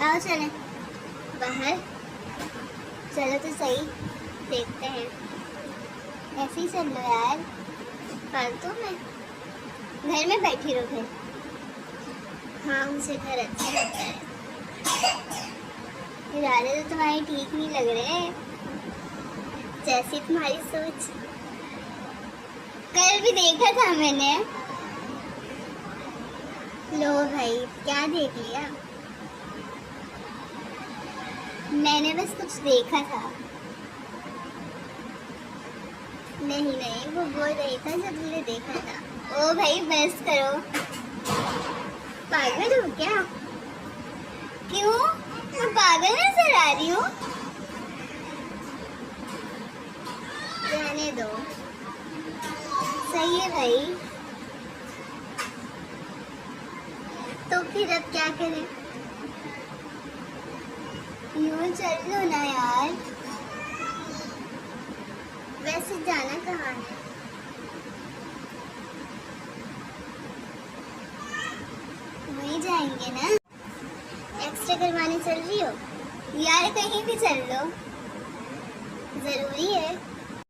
आओ चलें बाहर। चलो तो सही, देखते हैं। ऐसे ही चल लो यार, फालतू में घर में बैठी रहो फिर। हाँ मुझे घर अच्छा लगता है। इरादे तो तुम्हारे ठीक नहीं लग रहे, जैसी तुम्हारी सोच। कल भी देखा था मैंने। लो भाई, क्या देख लिया? मैंने बस कुछ देखा था। नहीं वो बोल रही था जब तुमने देखा था। ओ भाई बस करो, पागल हो क्या? क्यों, मैं पागल नजर आ रही हूँ? रहने दो, सही है भाई। तो फिर अब क्या करें? यूं चल लो ना यार। वैसे जाना कहाँ है? वहीं जाएंगे ना। एक्स्ट्रा करवाने चल रही हो यार? कहीं भी चल लो, जरूरी है।